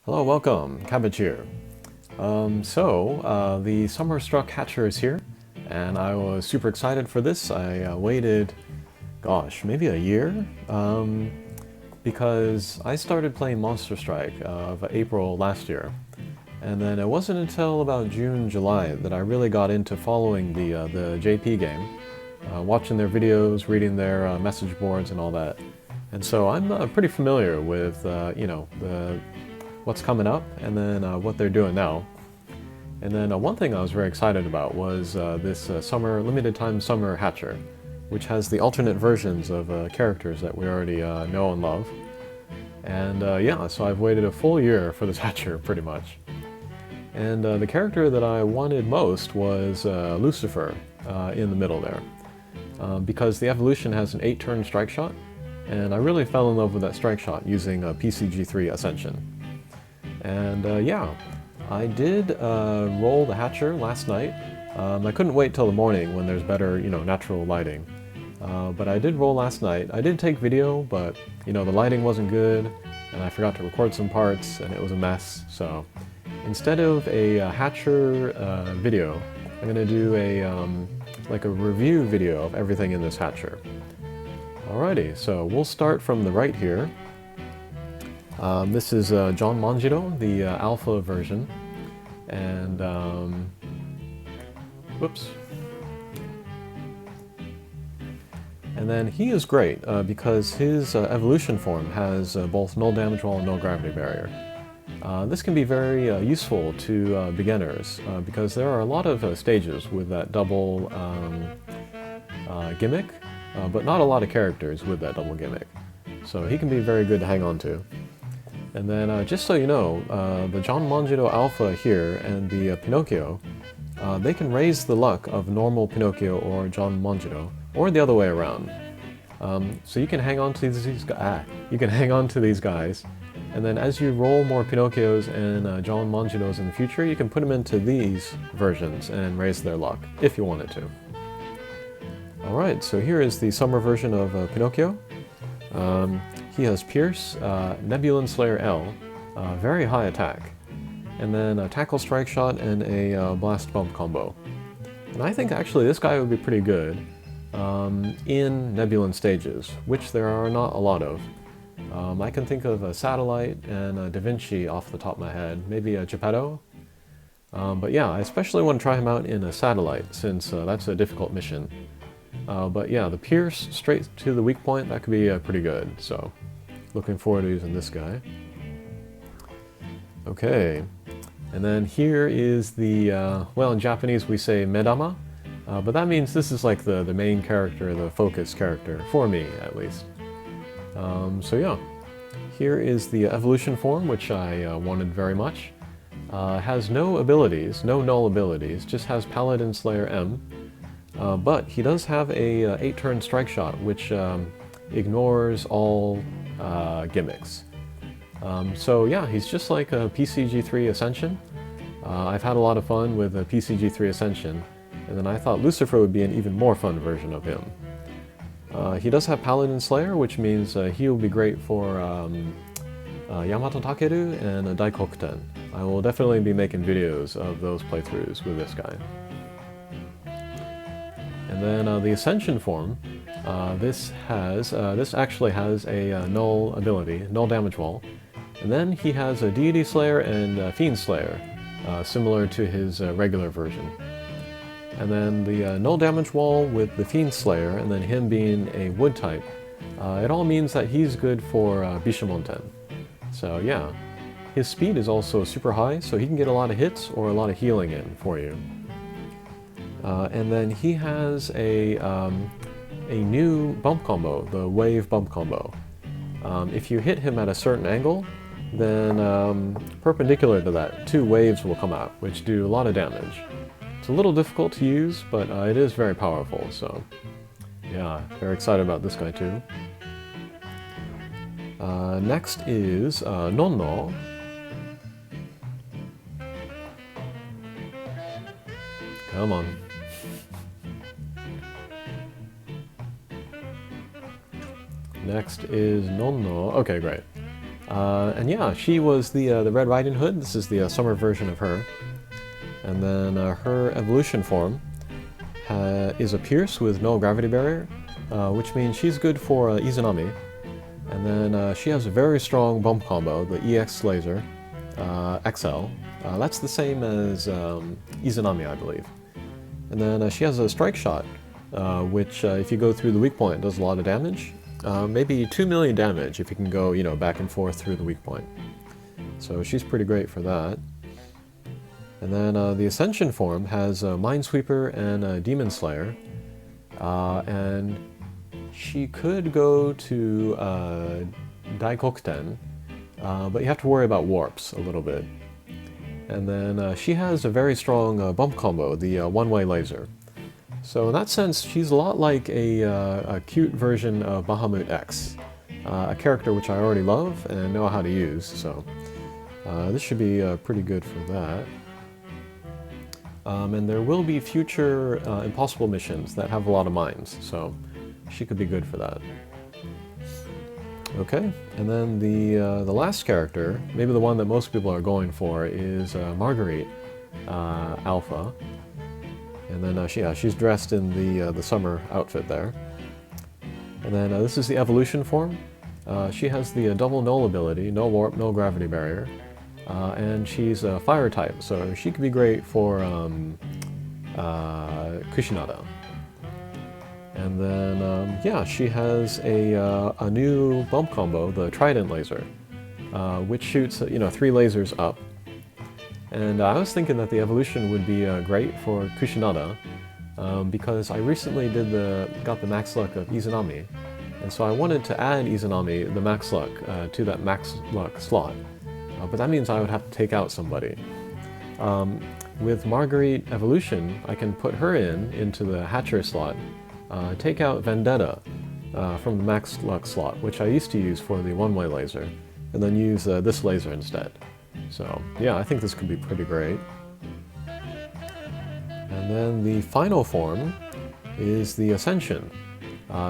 Hello, welcome. Cabbage here. The Summer Struck Hatcher is here, and I was super excited for this. I waited, gosh, maybe a year, because I started playing Monster Strike of April last year, and then it wasn't until about June, July that I really got into following the JP game, watching their videos, reading their message boards and all that. And so I'm pretty familiar with, what's coming up, and then what they're doing now. And then one thing I was very excited about was this limited time summer hatcher, which has the alternate versions of characters that we already know and love. And yeah, so I've waited a full year for this hatcher, pretty much. And the character that I wanted most was Lucifer in the middle there, because the evolution has an 8-turn strike shot, and I really fell in love with that strike shot using PCG3 Ascension. And yeah, I did roll the hatcher last night. I couldn't wait till the morning when there's better, natural lighting. But I did roll last night. I did take video, but the lighting wasn't good, and I forgot to record some parts, and it was a mess. So instead of a hatcher video, I'm gonna do like a review video of everything in this hatcher. Alrighty, so we'll start from the right here. This is John Mangino, the alpha version, and whoops. And then he is great because his evolution form has both null damage wall and null gravity barrier. This can be very useful to beginners because there are a lot of stages with that double gimmick, but not a lot of characters with that double gimmick. So he can be very good to hang on to. And then, just so you know, the John Mangino Alpha here and the Pinocchio, they can raise the luck of normal Pinocchio or John Mangino, or the other way around. So you can hang on to these guys, and then as you roll more Pinocchios and John Manginos in the future, you can put them into these versions and raise their luck, if you wanted to. Alright, so here is the summer version of Pinocchio. He has Pierce, Nebulan Slayer L, very high attack, and then a Tackle Strike Shot and a Blast Bump combo. And I think actually this guy would be pretty good in Nebulan stages, which there are not a lot of. I can think of a Satellite and a Da Vinci off the top of my head, maybe a Geppetto. But yeah, I especially want to try him out in a Satellite, since that's a difficult mission. But yeah, the Pierce straight to the weak point, that could be pretty good, so looking forward to using this guy. Okay, and then here is the, well, in Japanese we say Medama, but that means this is like the main character, the focus character, for me at least. So yeah, here is the evolution form, which I wanted very much. Has no abilities, no null abilities, just has Paladin Slayer M. But he does have a 8-turn strike shot, which ignores all gimmicks. So yeah, he's just like a PCG3 Ascension. I've had a lot of fun with a PCG3 Ascension, and then I thought Lucifer would be an even more fun version of him. He does have Paladin Slayer, which means he will be great for Yamato Takeru and Daikokuten. I will definitely be making videos of those playthroughs with this guy. And then the Ascension form, this actually has a null ability, null damage wall, and then he has a Deity Slayer and Fiend Slayer, similar to his regular version. And then the null damage wall with the Fiend Slayer, and then him being a wood type, it all means that he's good for Bishamonten. So yeah, his speed is also super high, so he can get a lot of hits or a lot of healing in for you. And then he has a new bump combo, the wave bump combo. If you hit him at a certain angle, then perpendicular to that, 2 waves will come out, which do a lot of damage. It's a little difficult to use, but it is very powerful, so yeah, very excited about this guy too. Next is Nonno. Come on. Next is Nonno. Okay, great. And yeah, she was the Red Riding Hood. This is the summer version of her. And then her evolution form is a Pierce with no gravity barrier, which means she's good for Izanami. And then she has a very strong bump combo, the EX Laser XL. That's the same as Izanami, I believe. And then she has a Strike Shot, which if you go through the weak point, does a lot of damage. Maybe 2 million damage if you can go, you know, back and forth through the weak point. So she's pretty great for that. And then the Ascension form has Minesweeper and Demon Slayer. And she could go to Daikokuten, but you have to worry about warps a little bit. And then she has a very strong bump combo, the one-way laser. So in that sense, she's a lot like a cute version of Bahamut X, a character which I already love and know how to use, so this should be pretty good for that. And there will be future impossible missions that have a lot of mines, so she could be good for that. Okay, and then the last character, maybe the one that most people are going for, is Marguerite Alpha. And then she's dressed in the summer outfit there. And then this is the evolution form. She has the double null ability, no warp, no gravity barrier. And she's a fire type, so she could be great for Kushinada. And then, yeah, she has a new bump combo, the Trident Laser, which shoots, 3 lasers up. And I was thinking that the evolution would be great for Kushinada, because I recently got the max luck of Izanami, and so I wanted to add Izanami, the max luck, to that max luck slot. But that means I would have to take out somebody. With Marguerite Evolution, I can put her into the Hatcher slot, take out Vendetta from the max luck slot, which I used to use for the one-way laser, and then use this laser instead. So yeah, I think this could be pretty great. And then the final form is the Ascension.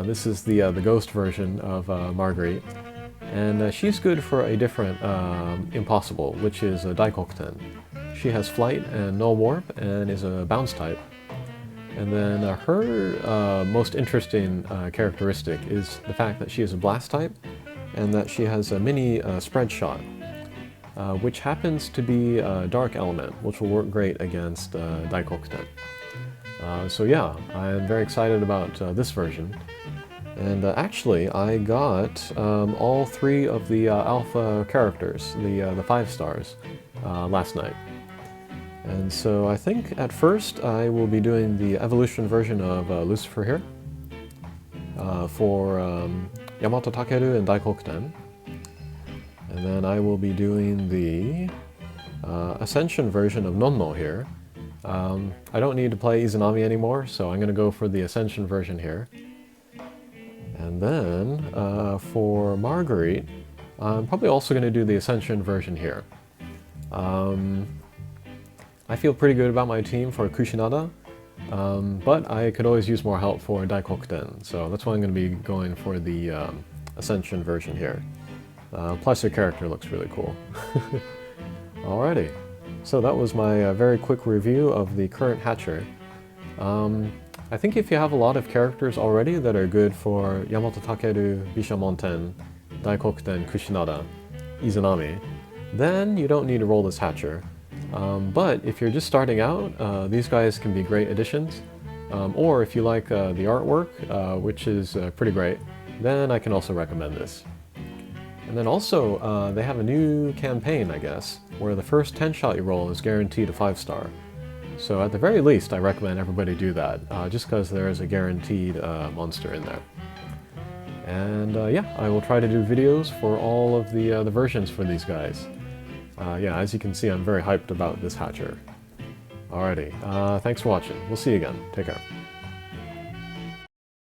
This is the ghost version of Marguerite. And she's good for a different impossible, which is a Daikokuten. She has flight and no warp and is a bounce type. And then her most interesting characteristic is the fact that she is a blast type and that she has a mini spread shot, which happens to be a dark element, which will work great against Daikokuten. So yeah, I'm very excited about this version. And actually, I got all 3 of the alpha characters, the 5 stars, last night. And so I think at first I will be doing the evolution version of Lucifer here for Yamato Takeru and Daikokuten. And then I will be doing the Ascension version of Nonno here. I don't need to play Izanami anymore, so I'm going to go for the Ascension version here. And then for Marguerite, I'm probably also going to do the Ascension version here. I feel pretty good about my team for Kushinada, but I could always use more help for Daikokuten, so that's why I'm going to be going for the Ascension version here. Plus her character looks really cool. Alrighty, so that was my very quick review of the current Hatcher. I think if you have a lot of characters already that are good for Yamato Takeru, Bishamonten, Daikokuten, Kushinada, Izanami, then you don't need to roll this Hatcher. But if you're just starting out, these guys can be great additions. Or if you like the artwork, which is pretty great, then I can also recommend this. And then also, they have a new campaign, I guess, where the first 10-shot you roll is guaranteed a 5-star. So at the very least, I recommend everybody do that, just because there is a guaranteed monster in there. And yeah, I will try to do videos for all of the versions for these guys. Yeah, as you can see, I'm very hyped about this Hatcher. Alrighty, thanks for watching. We'll see you again. Take care.